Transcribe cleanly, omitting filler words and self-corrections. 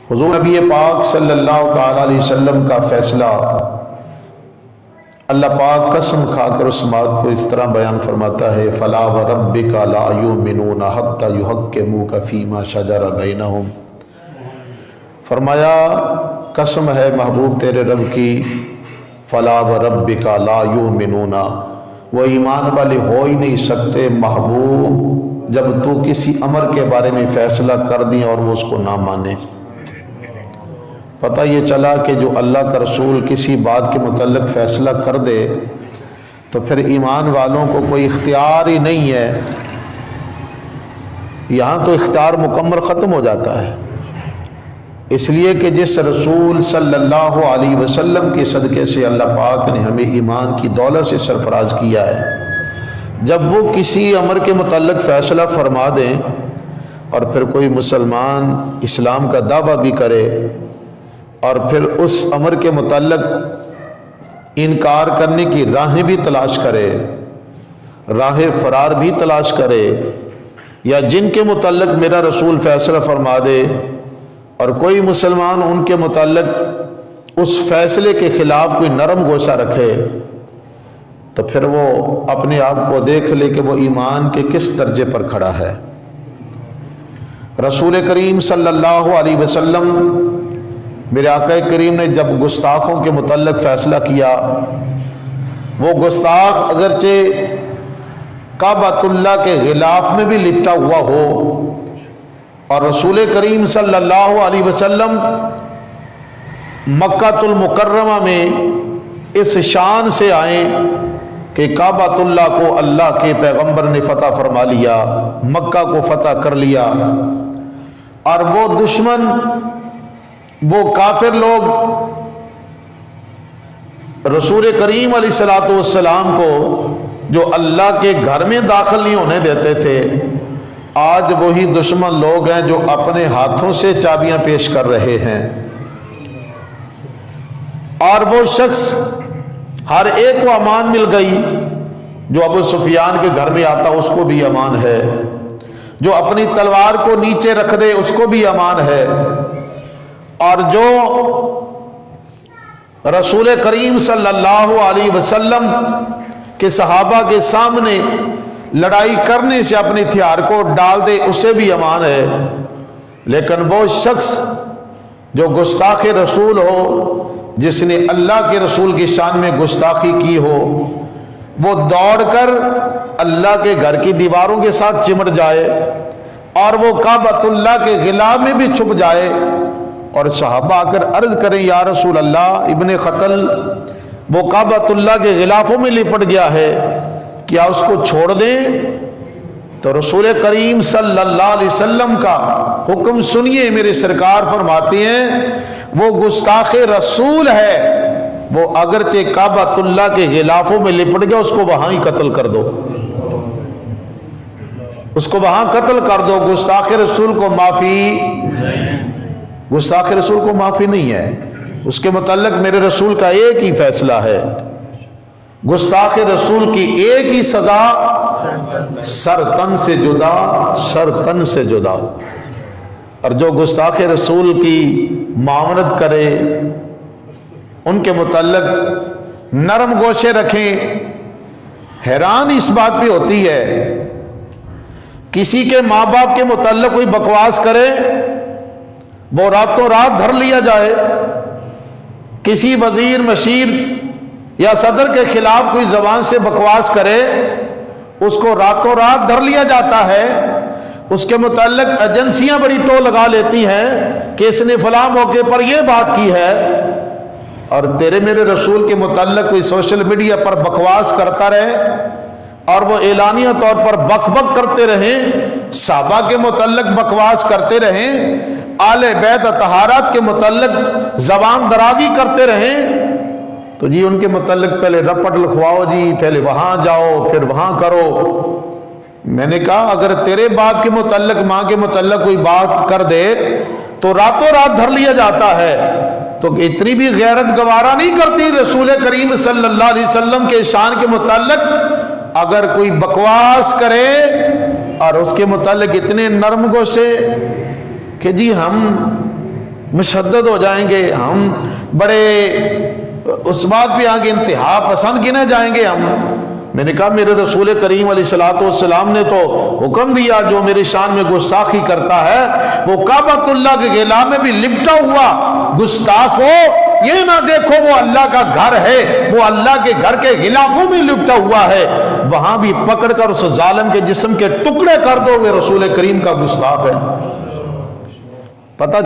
حضور نبی پاک صلی اللہ تعالی علیہ وسلم کا فیصلہ اللہ پاک قسم کھا کر اس بات کو اس طرح بیان فرماتا ہے فَلَا وَرَبِّكَ لَا يُؤْمِنُونَ حَتَّى يُحَكِّمُوكَ فِي مَا شَجَرَ بَيْنَهُمْ، فرمایا قسم ہے محبوب تیرے رب کی، فَلَا وَرَبِّكَ لَا يُؤْمِنُونَ، وہ ایمان والے ہو ہی نہیں سکتے محبوب جب تو کسی امر کے بارے میں فیصلہ کر دیں اور وہ اس کو نہ مانے۔ پتہ یہ چلا کہ جو اللہ کا رسول کسی بات کے متعلق فیصلہ کر دے تو پھر ایمان والوں کو کوئی اختیار ہی نہیں ہے، یہاں تو اختیار مکمل ختم ہو جاتا ہے، اس لیے کہ جس رسول صلی اللہ علیہ وسلم کے صدقے سے اللہ پاک نے ہمیں ایمان کی دولت سے سرفراز کیا ہے، جب وہ کسی امر کے متعلق فیصلہ فرما دیں اور پھر کوئی مسلمان اسلام کا دعویٰ بھی کرے اور پھر اس امر کے متعلق انکار کرنے کی راہیں بھی تلاش کرے، راہ فرار بھی تلاش کرے، یا جن کے متعلق میرا رسول فیصلہ فرما دے اور کوئی مسلمان ان کے متعلق اس فیصلے کے خلاف کوئی نرم گوشہ رکھے، تو پھر وہ اپنے آپ کو دیکھ لے کہ وہ ایمان کے کس درجے پر کھڑا ہے۔ رسول کریم صلی اللہ علیہ وسلم میرے آقا کریم نے جب گستاخوں کے متعلق فیصلہ کیا، وہ گستاخ اگرچہ کعبۃ اللہ کے غلاف میں بھی لپٹا ہوا ہو اور رسول کریم صلی اللہ علیہ وسلم مکہ المکرمہ میں اس شان سے آئیں کہ کعبۃ اللہ کو اللہ کے پیغمبر نے فتح فرما لیا، مکہ کو فتح کر لیا، اور وہ دشمن، وہ کافر لوگ رسول کریم علیہ السلام کو جو اللہ کے گھر میں داخل نہیں ہونے دیتے تھے، آج وہی دشمن لوگ ہیں جو اپنے ہاتھوں سے چابیاں پیش کر رہے ہیں، اور وہ شخص ہر ایک کو امان مل گئی، جو ابو سفیان کے گھر میں آتا اس کو بھی امان ہے، جو اپنی تلوار کو نیچے رکھ دے اس کو بھی امان ہے، اور جو رسول کریم صلی اللہ علیہ وسلم کے صحابہ کے سامنے لڑائی کرنے سے اپنے ہتھیار کو ڈال دے اسے بھی امان ہے، لیکن وہ شخص جو گستاخ رسول ہو، جس نے اللہ کے رسول کی شان میں گستاخی کی ہو، وہ دوڑ کر اللہ کے گھر کی دیواروں کے ساتھ چمٹ جائے اور وہ کعبۃ اللہ کے غلاف میں بھی چھپ جائے، اور صحابہ آ کر عرض کریں یا رسول اللہ ابن قتل وہ کعبۃ اللہ کے غلافوں میں لپٹ گیا ہے، کیا اس کو چھوڑ دیں؟ تو رسول کریم صلی اللہ علیہ وسلم کا حکم سنیے، میرے سرکار فرماتے ہیں وہ گستاخ رسول ہے، وہ اگرچہ کعبۃ اللہ کے غلافوں میں لپٹ گیا، اس کو وہاں ہی قتل کر دو، اس کو وہاں قتل کر دو، گستاخ رسول کو معافی، گستاخ رسول کو معافی نہیں ہے، اس کے متعلق میرے رسول کا ایک ہی فیصلہ ہے، گستاخ رسول کی ایک ہی سزا، سر تن سے جدا، سر تن سے جدا، اور جو گستاخ رسول کی معاونت کرے، ان کے متعلق نرم گوشے رکھیں۔ حیران اس بات پہ ہوتی ہے کسی کے ماں باپ کے متعلق کوئی بکواس کرے وہ راتوں رات دھر لیا جائے، کسی وزیر مشیر یا صدر کے خلاف کوئی زبان سے بکواس کرے اس کو راتوں رات دھر لیا جاتا ہے، اس کے متعلق ایجنسیاں بڑی ٹو لگا لیتی ہیں کہ اس نے فلاں موقع پر یہ بات کی ہے، اور تیرے میرے رسول کے متعلق کوئی سوشل میڈیا پر بکواس کرتا رہے اور وہ اعلانیہ طور پر بک بک کرتے رہیں، صحابہ کے متعلق بکواس کرتے رہیں، آل بیت طہارات کے متعلق زبان درازی کرتے رہیں، تو جی ان کے متعلق پہلے رپٹ لکھواؤ، جی پہلے وہاں جاؤ پھر وہاں کرو۔ میں نے کہا اگر تیرے باپ کے متعلق ماں کے متعلق کوئی بات کر دے تو راتوں رات دھر لیا جاتا ہے، تو اتنی بھی غیرت گوارا نہیں کرتی رسول کریم صلی اللہ علیہ وسلم کے شان کے متعلق اگر کوئی بکواس کرے اور اس کے متعلق اتنے نرم گوشے، کہ جی ہم مشدد ہو جائیں گے، ہم بڑے اس بات پہ آگے انتہا پسند گنے جائیں گے ہم. میں نے کہا میرے رسول کریم علیہ الصلوۃ والسلام نے تو حکم دیا جو میری شان میں گستاخی کرتا ہے وہ کعبۃ اللہ کے غلاف میں بھی لپٹا ہوا گستاخ ہو، یہ نہ دیکھو وہ اللہ کا گھر ہے، وہ اللہ کے گھر کے غلافوں میں لپٹا ہوا ہے، وہاں بھی پکڑ کر اس ظالم کے جسم کے ٹکڑے کر دو گے، رسول کریم کا گستاخ ہے. پتہ